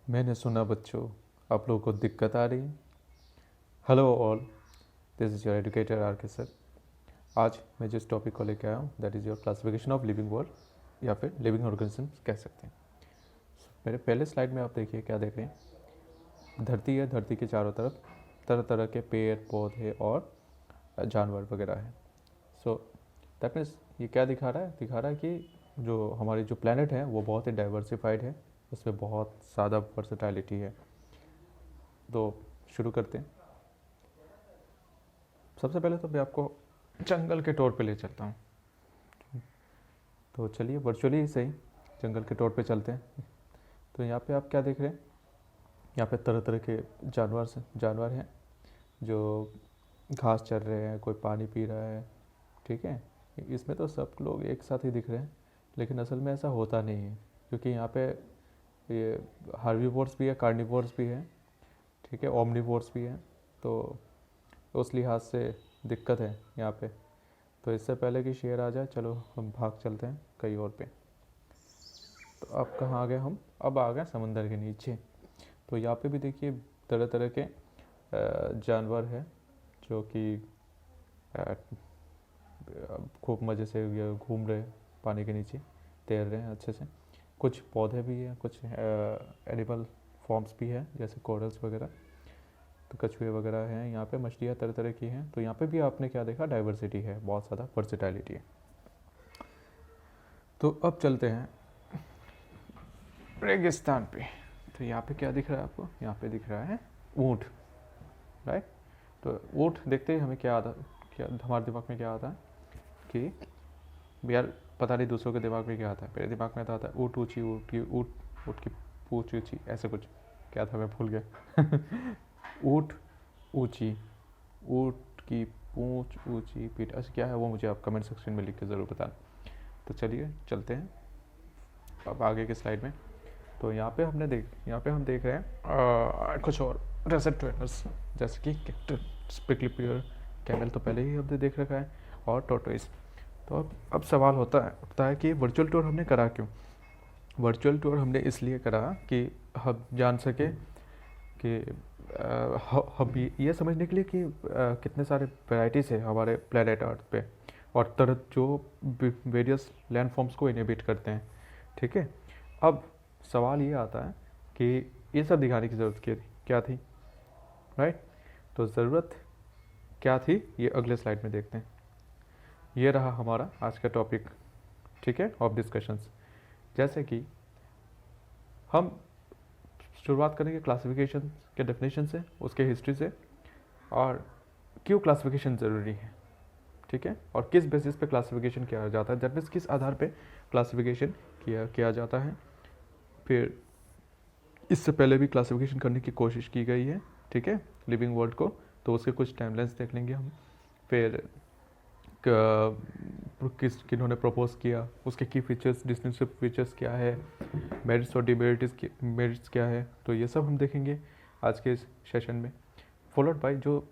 मैंने सुना बच्चों, आप लोगों को दिक्कत आ रही है। Hello all, this is your educator R K sir. आज मैं जिस टॉपिक को लेकर आया हूँ that is your classification of living world या फिर लिविंग ऑर्गेनिजम्स कह सकते हैं। मेरे पहले स्लाइड में आप देखिए क्या देख रहे हैं। धरती है, धरती के चारों तरफ तरह तरह के पेड़ पौधे और जानवर वगैरह हैं। सो दैट मीन्स ये क्या दिखा रहा है कि जो हमारी जो प्लेनेट है वो बहुत ही डाइवर्सिफाइड है, उसमें बहुत ज़्यादा वर्सेटैलिटी है। तो शुरू करते हैं। सबसे पहले तो मैं आपको जंगल के तौर पे ले चलता हूँ। तो चलिए वर्चुअली ही सही जंगल के तौर पे चलते हैं। तो यहाँ पे आप क्या देख रहे हैं, यहाँ पे तरह तरह के जानवर हैं जो घास चर रहे हैं, कोई पानी पी रहा है। ठीक है, इसमें तो सब लोग एक साथ ही दिख रहे हैं, लेकिन असल में ऐसा होता नहीं है, क्योंकि यहाँ पे ये हार्बीवोर्स भी है, कार्निवोर्स भी है, ठीक है, ओमनिवोर्स भी है। तो उस लिहाज से दिक्कत है यहाँ पे। तो इससे पहले कि शेर आ जाए, चलो हम भाग चलते हैं कहीं और पे। तो अब कहाँ आ गए हम? अब आ गए समंदर के नीचे। तो यहाँ पे भी देखिए तरह तरह के जानवर हैं जो कि खूब मज़े से ये घूम रहे हैं, पानी के नीचे तैर रहे हैं अच्छे से। कुछ पौधे भी हैं, कुछ एनिमल फॉर्म्स भी हैं जैसे कोरल्स वगैरह। तो कछुए वगैरह हैं, यहाँ पे मछलियाँ तरह तरह की हैं। तो यहाँ पे भी आपने क्या देखा, डाइवर्सिटी है, बहुत ज़्यादा वर्सेटैलिटी है। तो अब चलते हैं रेगिस्तान पे। तो यहाँ पे क्या दिख रहा है आपको? यहाँ पे दिख रहा है ऊँट, राइट। तो ऊँट देखते ही हमें क्या हमारे दिमाग में क्या आता है कि यार पता नहीं दूसरों के दिमाग में क्या आता है। मेरे दिमाग में तो आता है ऊँट ऊँची, ऊँट की पूँछ ऊँची, ऐसे कुछ क्या था मैं भूल गया। ऊँट ऊँची, ऊँट की पूँछ ऊँची, पीठ, ऐसे क्या है वो मुझे आप कमेंट सेक्शन में लिख के ज़रूर बताना। तो चलिए चलते हैं अब आगे के स्लाइड में। तो यहाँ पे हम देख रहे हैं कुछ और रेसेट ट्रेनर्स जैसे कि कैक्टस, स्प्रिकली पियर, कैमल तो पहले ही हमने देख रखा है, और टोटोइस। तो अब सवाल उठता है कि वर्चुअल टूर हमने करा क्यों? वर्चुअल टूर हमने इसलिए करा कि हम जान सके कि हम ये समझने के लिए कि कितने सारे वेराइटीज़ है हमारे प्लेनेट अर्थ पे, और तरह जो वेरियस लैंड फॉर्म्स को इनहिबिट करते हैं। ठीक है, अब सवाल ये आता है कि ये सब दिखाने की ज़रूरत क्या थी, राइट। तो ज़रूरत क्या थी ये अगले स्लाइड में देखते हैं। ये रहा हमारा आज का टॉपिक, ठीक है, ऑफ डिस्कशंस। जैसे कि हम शुरुआत करेंगे क्लासिफिकेशन के डेफिनेशन से, उसके हिस्ट्री से, और क्यों क्लासिफिकेशन ज़रूरी है, ठीक है, और किस बेसिस पे क्लासिफिकेशन किया जाता है, दैट मीन्स किस आधार पे क्लासिफिकेशन किया जाता है। फिर इससे पहले भी क्लासिफिकेशन करने की कोशिश की गई है, ठीक है, लिविंग वर्ल्ड को, तो उसके कुछ टाइमलाइंस देख लेंगे हम। फिर किन्होंने प्रपोज किया, उसके की फीचर्स, डिस्टिंक्टिव फीचर्स क्या है, मेरिट्स और मेरिट्स क्या है, तो ये सब हम देखेंगे आज के इस सेशन में। फॉलोड बाय जो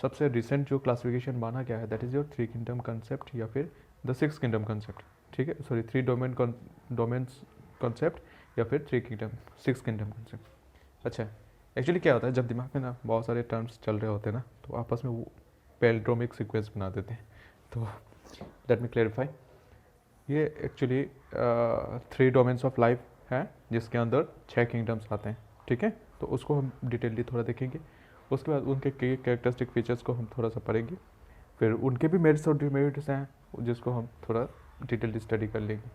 सबसे रिसेंट जो क्लासिफिकेशन माना गया है, that is your three kingdom concept या फिर द सिक्स किंगडम कंसेप्ट, ठीक है, सॉरी थ्री डोमेन्स कंसेप्ट या फिर सिक्स किंगडम कंसेप्ट। अच्छा, एक्चुअली क्या होता है, जब दिमाग में ना बहुत सारे टर्म्स चल रहे होते हैं ना, तो आपस में वो पैल्ड्रोमिक सीक्वेंस बना देते हैं। तो लेट मी क्लेरिफाई, ये actually three domains of life हैं जिसके अंदर 6 किंगडम्स आते हैं, ठीक है। तो उसको हम डिटेलली थोड़ा देखेंगे। उसके बाद उनके कई कैरेक्टरिस्टिक फीचर्स को हम थोड़ा सा पढ़ेंगे। फिर उनके भी मेरिट्स और डिमेरिट्स हैं जिसको हम थोड़ा डिटेलली स्टडी कर लेंगे।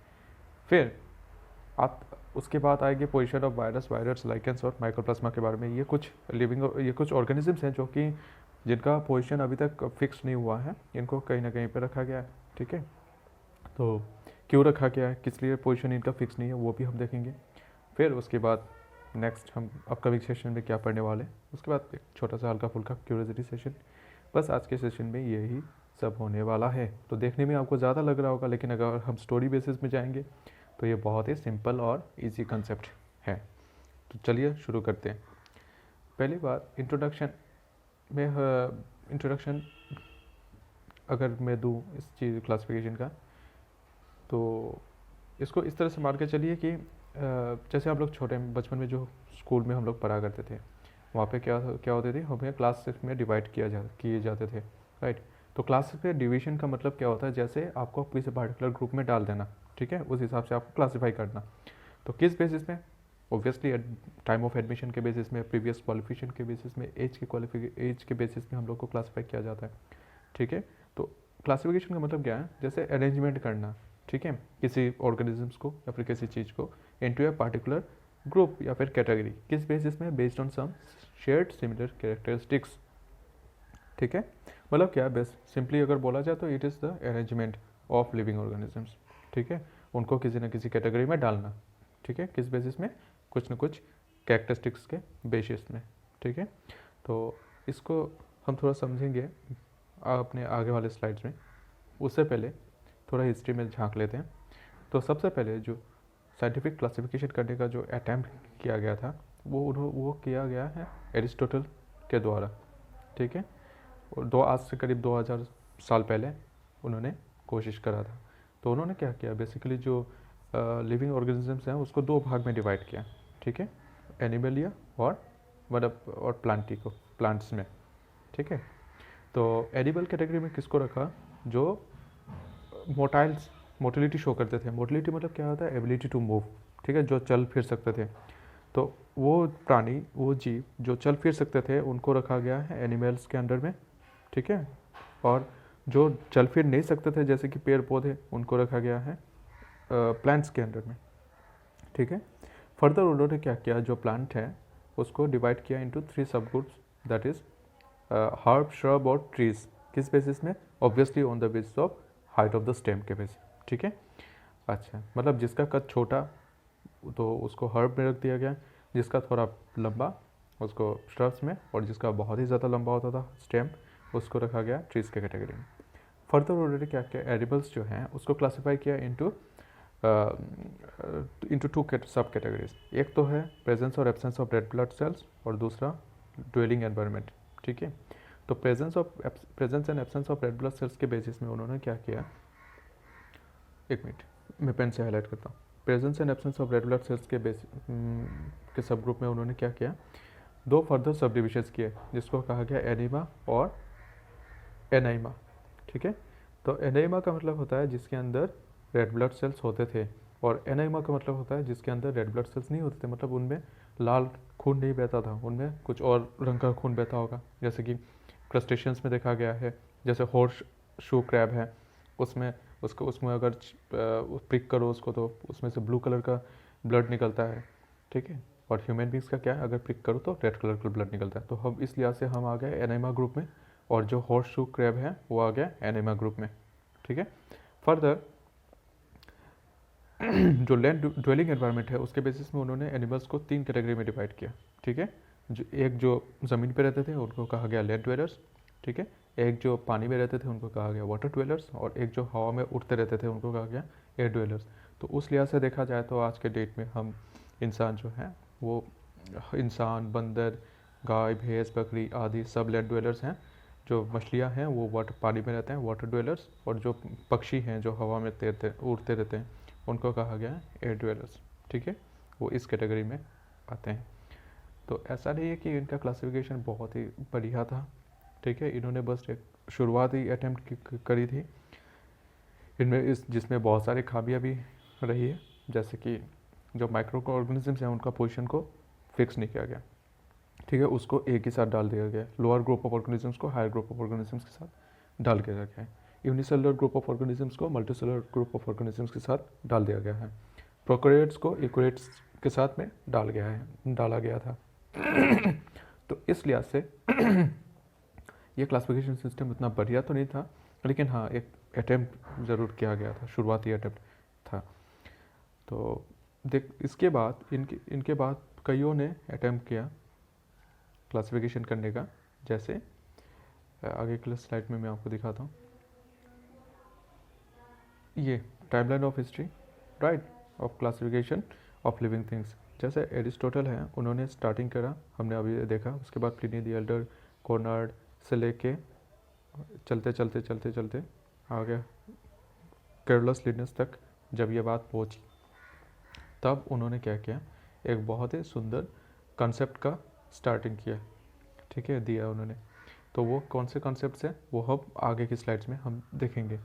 फिर आप उसके बाद आएंगे पोजीशन ऑफ वायरस, लाइकेंस और माइक्रोप्लाज्मा के बारे में। ये कुछ ऑर्गेनिजम्स हैं जो कि जिनका पोजीशन अभी तक फिक्स नहीं हुआ है, इनको कहीं ना कहीं पे रखा गया है, ठीक है। तो क्यों रखा गया है, किस लिए पोजीशन इनका फिक्स नहीं है, वो भी हम देखेंगे। फिर उसके बाद नेक्स्ट हम अपकमिंग सेशन में क्या पढ़ने वाले हैं, उसके बाद एक छोटा सा हल्का फुल्का क्यूरियोसिटी सेशन। बस आज के सेशन में यही सब होने वाला है। तो देखने में आपको ज़्यादा लग रहा होगा, लेकिन अगर हम स्टोरी बेसिस में जाएंगे तो ये बहुत ही सिंपल और इजी कंसेप्ट है। तो चलिए शुरू करते हैं। पहली बात इंट्रोडक्शन अगर मैं दूँ इस चीज़ क्लासिफिकेशन का, तो इसको इस तरह से मान के चलिए कि जैसे हम लोग छोटे बचपन में जो स्कूल में हम लोग पढ़ा करते थे, वहाँ पे क्या क्या होते थे, हमें क्लास में डिवाइड किए जाते थे, राइट। तो क्लास पे डिवीजन का मतलब क्या होता है, जैसे आपको किसी पार्टिकुलर ग्रुप में डाल देना, ठीक है, उस हिसाब से आपको क्लासीफाई करना। तो किस बेसिस में, ऑब्वियसली टाइम ऑफ एडमिशन के बेसिस में, प्रीवियस क्वालिफिकेशन के बेसिस में, एज के बेसिस में हम लोग को क्लासीफाई किया जाता है, ठीक है। तो क्लासिफिकेशन का मतलब क्या है, जैसे अरेंजमेंट करना, ठीक है, किसी ऑर्गेनिजम्स को या फिर किसी चीज़ को इनटू ए पार्टिकुलर ग्रुप या फिर कैटेगरी, किस बेसिस में, based on some shared similar characteristics, ठीक है। मतलब क्या है, बेस्ट सिंपली अगर बोला जाए तो it is the arrangement of living organisms, ठीक है, उनको किसी न किसी कैटेगरी में डालना, ठीक है, किस बेसिस में, कुछ न कुछ कैरेक्टरिस्टिक्स के बेसिस में, ठीक है। तो इसको हम थोड़ा समझेंगे अपने आगे वाले स्लाइड्स में। उससे पहले थोड़ा हिस्ट्री में झांक लेते हैं। तो सबसे पहले जो साइंटिफिक क्लासिफिकेशन करने का जो अटैम्प्ट किया गया था, वो किया गया है एरिस्टोटल के द्वारा, ठीक है। और आज से करीब 2000 साल पहले उन्होंने कोशिश करा था। तो उन्होंने क्या किया, बेसिकली जो लिविंग ऑर्गेनिजम्स हैं उसको दो भाग में डिवाइड किया, ठीक है, एनिमलिया और मतलब और प्लांट्स में, ठीक है। तो एनिमल कैटेगरी में किसको रखा, जो मोटिलिटी शो करते थे। मोटिलिटी मतलब क्या होता है, एबिलिटी टू मूव, ठीक है, जो चल फिर सकते थे। तो वो प्राणी, वो जीव जो चल फिर सकते थे, उनको रखा गया है एनिमल्स के अंडर में, ठीक है। और जो चल फिर नहीं सकते थे, जैसे कि पेड़ पौधे, उनको रखा गया है प्लांट्स के अंडर में, ठीक है। फर्दर उन्होंने क्या किया, जो प्लांट है उसको डिवाइड किया इनटू 3 सब groups, that is herb, shrub और ट्रीज। किस बेसिस में, obviously on the basis of height of the stem के बेसिस, ठीक है। अच्छा, मतलब जिसका कद छोटा तो उसको हर्ब में रख दिया गया, जिसका थोड़ा लंबा उसको श्रब्स में, और जिसका बहुत ही ज़्यादा लंबा होता था स्टेम, उसको रखा गया ट्रीज के कैटेगरी में। फर्दर ऑलरेडी क्या किया, एनिमल्स जो हैं उसको क्लासीफाई किया इनटू 2 सब कैटेगरीज। एक तो है प्रेजेंस और absence of red blood cells, और दूसरा ड्वेलिंग एनवायरनमेंट, ठीक है। तो presence and absence of red blood cells के बेसिस में उन्होंने क्या किया, एक मिनट मैं पेन से हाईलाइट करता हूँ। Presence and absence of red blood cells के सब ग्रुप में उन्होंने क्या किया, 2 फर्दर सब डिविजन्स किए, जिसको कहा गया एनीमा और एनाइमा, ठीक है। तो एनाइमा का मतलब होता है जिसके अंदर रेड ब्लड सेल्स होते थे, और एनाइमा का मतलब होता है जिसके अंदर रेड ब्लड सेल्स नहीं होते थे, मतलब उनमें लाल खून नहीं बहता था, उनमें कुछ और रंग का खून बहता होगा, जैसे कि क्रस्टेशियंस में देखा गया है। जैसे हॉर्स शू क्रैब है, उसमें उसमें अगर प्रिक करो उसको तो उसमें से ब्लू कलर का ब्लड निकलता है, ठीक है। और ह्यूमन बींग्स का क्या है, अगर प्रिक करो तो रेड कलर का ब्लड निकलता है। तो हम इस लिहाज से हम आ गए एनाइमा ग्रुप में, और जो हॉर्स शू क्रैब है वो आ गया एनाइमा ग्रुप में, ठीक है। फर्दर जो लैंड ड्वेलिंग एनवायरनमेंट है उसके बेसिस में उन्होंने एनिमल्स को 3 कैटेगरी में डिवाइड किया, ठीक है। जो ज़मीन पे रहते थे उनको कहा गया लैंड ड्वेलर्स, ठीक है। एक जो पानी में रहते थे उनको कहा गया वाटर ड्वेलर्स, और एक जो हवा में उड़ते रहते थे उनको कहा गया एयर ड्वेलर्स। तो उस लिहाज से देखा जाए तो आज के डेट में हम इंसान जो हैं वो इंसान, बंदर, गाय, भैंस, बकरी आदि सब लैंड ड्वेलर्स हैं। जो मछलियाँ हैं वो वाटर पानी में रहते हैं, वाटर ड्वेलर्स, और जो पक्षी हैं जो हवा में तैरते उड़ते रहते हैं उनको कहा गया है एयर ड्वेलर्स, ठीक है। वो इस कैटेगरी में आते हैं। तो ऐसा नहीं है कि इनका क्लासिफिकेशन बहुत ही बढ़िया था, ठीक है। इन्होंने बस एक शुरुआती अटैम्प्ट करी थी इनमें, जिसमें बहुत सारी खामियां भी रही है, जैसे कि जो माइक्रो ऑर्गेनिजम्स हैं उनका पोजीशन को फिक्स नहीं किया गया, ठीक है, उसको एक ही साथ डाल दिया गया। लोअर ग्रुप ऑफ ऑर्गेनिजम्स को हायर ग्रुप ऑफ ऑर्गेनिजम्स के साथ डाल के रखा है। यूनिसेलुलर ग्रुप ऑफ ऑर्गेनिजम्स को मल्टीसेलुलर ग्रुप ऑफ ऑर्गेनिजम्स के साथ डाल दिया गया है। प्रोकैरियोट्स को यूकेरियोट्स के साथ में डाला गया था। तो इस लिहाज से ये क्लासिफिकेशन सिस्टम उतना बढ़िया तो नहीं था, लेकिन हाँ एक अटैम्प्ट ज़रूर किया गया था, शुरुआती अटैम्प्ट था। तो देख इसके बाद इनके बाद कईयों ने अटैम्प्ट किया क्लासिफिकेशन करने का, जैसे आगे के स्लाइड में मैं आपको दिखाता हूँ। ये timeline of history, right, of classification of living things. जैसे एरिस्टोटल है, उन्होंने स्टार्टिंग करा, हमने अभी देखा। उसके बाद प्लिनी द एल्डर, कोनार्ड से लेके चलते चलते चलते चलते आ गया कैरोलस लिनस तक, जब ये बात पहुंची। तब उन्होंने क्या किया, एक बहुत ही सुंदर कंसेप्ट का स्टार्टिंग किया, ठीक है, दिया उन्होंने। तो वो कौन से कॉन्सेप्ट्स हैं वो हम आगे की स्लाइड्स में हम देखेंगे।